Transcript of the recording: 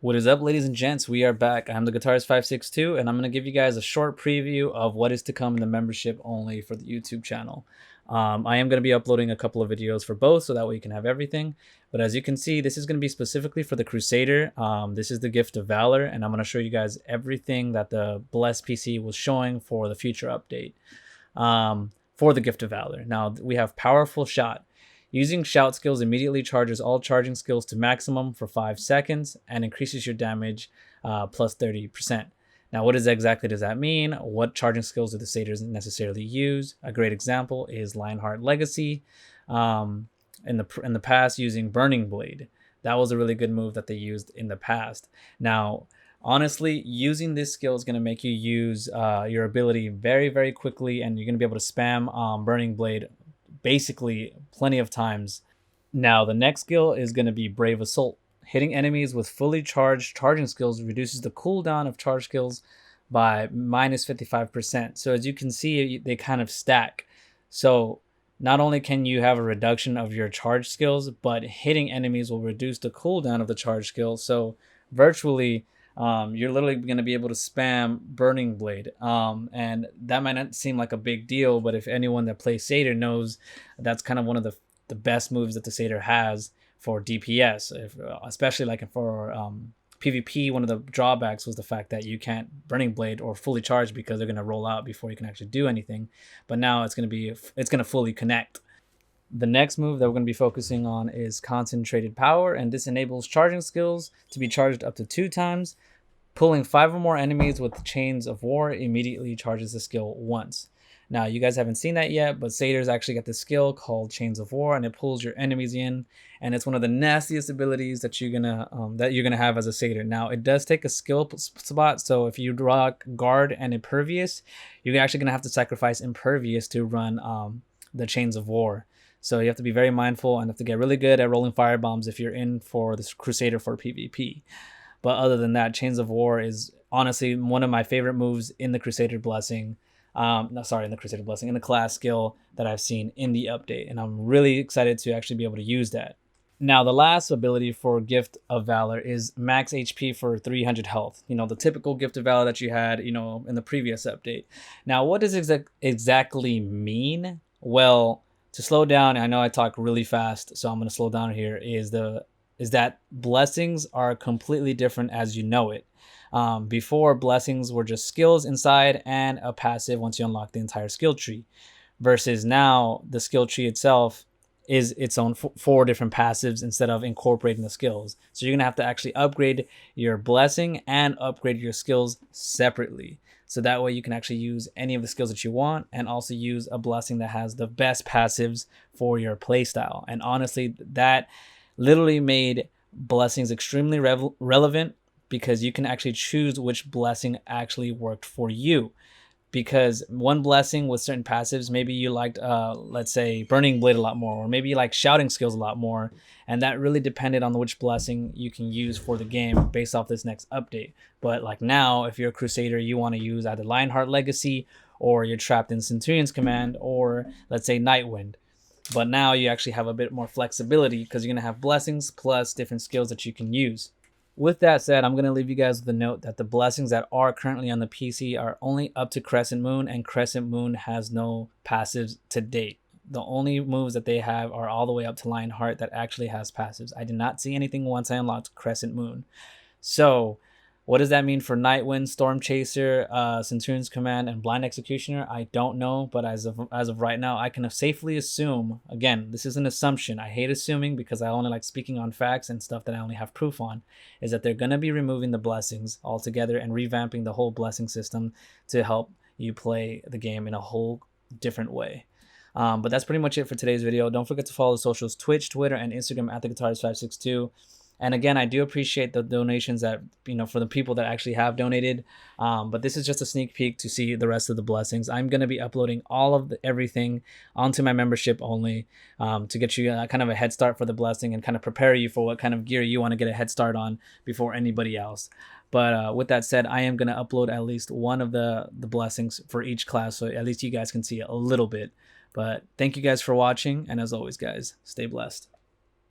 What is up, ladies and gents? We are back. I'm the Guitarist 562, and I'm going to give you guys a short preview of what is to come in the membership only for the YouTube channel. I am going to be uploading a couple of videos for both, so that way you can have everything. But as you can see, this is going to be specifically for the Crusader. This is the gift of Valor, and I'm going to show you guys everything that the Blessed PC was showing for the future update for the gift of Valor. Now, we have Powerful Shot. Using shout skills immediately charges all charging skills to maximum for 5 seconds and increases your damage plus 30%. Now, what exactly does that mean? What charging skills do the satyrs necessarily use? A great example is Lionheart Legacy. In the past, using Burning Blade. That was a really good move that they used in the past. Now, honestly, using this skill is going to make you use your ability very, very quickly, and you're going to be able to spam Burning Blade basically plenty of times. Now, the next skill is going to be Brave Assault. Hitting enemies with fully charged charging skills reduces the cooldown of charge skills by minus 55%. So as you can see, they kind of stack. So not only can you have a reduction of your charge skills, but hitting enemies will reduce the cooldown of the charge skills. So virtually, you're literally going to be able to spam Burning Blade. And that might not seem like a big deal, but if anyone that plays Satyr knows, that's kind of one of the best moves that the Satyr has for DPS, especially like for PvP. One of the drawbacks was the fact that you can't Burning Blade or fully charge because they're going to roll out before you can actually do anything. But now it's going to fully connect. The next move that we're going to be focusing on is Concentrated Power, and this enables charging skills to be charged up to 2 times. Pulling 5 or more enemies with Chains of War immediately charges the skill once. Now, you guys haven't seen that yet, but Satyrs actually got this skill called Chains of War, and it pulls your enemies in, and it's one of the nastiest abilities that you're gonna have as a Satyr. Now, it does take a skill spot, so if you rock Guard and Impervious, you're actually gonna have to sacrifice Impervious to run the Chains of War. So you have to be very mindful and have to get really good at rolling firebombs if you're in for this Crusader for PvP. But other than that, Chains of War is honestly one of my favorite moves in the Crusader Blessing. In the class skill that I've seen in the update. And I'm really excited to actually be able to use that. Now, the last ability for Gift of Valor is max HP for 300 health. You know, the typical Gift of Valor that you had, in the previous update. Now, what does exactly mean? Well, to slow down, I know I talk really fast, so I'm going to slow down here, is that blessings are completely different as you know it. Before, blessings were just skills inside and a passive once you unlock the entire skill tree, versus now the skill tree itself is its own 4 different passives instead of incorporating the skills. So you're gonna have to actually upgrade your blessing and upgrade your skills separately, so that way you can actually use any of the skills that you want and also use a blessing that has the best passives for your playstyle. And honestly, that literally made blessings extremely relevant, because you can actually choose which blessing actually worked for you. Because one blessing with certain passives, maybe you liked, let's say, Burning Blade a lot more, or maybe you like shouting skills a lot more, and that really depended on which blessing you can use for the game based off this next update. But like now, if you're a Crusader, you want to use either Lionheart Legacy, or you're trapped in Centurion's Command, or let's say Nightwind. But now you actually have a bit more flexibility, because you're going to have blessings plus different skills that you can use. With that said, I'm going to leave you guys with a note that the blessings that are currently on the PC are only up to Crescent Moon, and Crescent Moon has no passives to date. The only moves that they have are all the way up to Lionheart that actually has passives. I did not see anything once I unlocked Crescent Moon. So what does that mean for Nightwind, Storm Chaser, Centurion's Command, and Blind Executioner? I don't know, but as of right now, I can safely assume, again, this is an assumption. I hate assuming because I only like speaking on facts and stuff that I only have proof on, is that they're going to be removing the blessings altogether and revamping the whole blessing system to help you play the game in a whole different way. But that's pretty much it for today's video. Don't forget to follow the socials, Twitch, Twitter, and Instagram at theguitarist562. And again, I do appreciate the donations that, for the people that actually have donated. But this is just a sneak peek to see the rest of the blessings. I'm going to be uploading all of everything onto my membership only, to get you kind of a head start for the blessing and kind of prepare you for what kind of gear you want to get a head start on before anybody else. But with that said, I am going to upload at least one of the blessings for each class, so at least you guys can see a little bit. But thank you guys for watching. And as always, guys, stay blessed.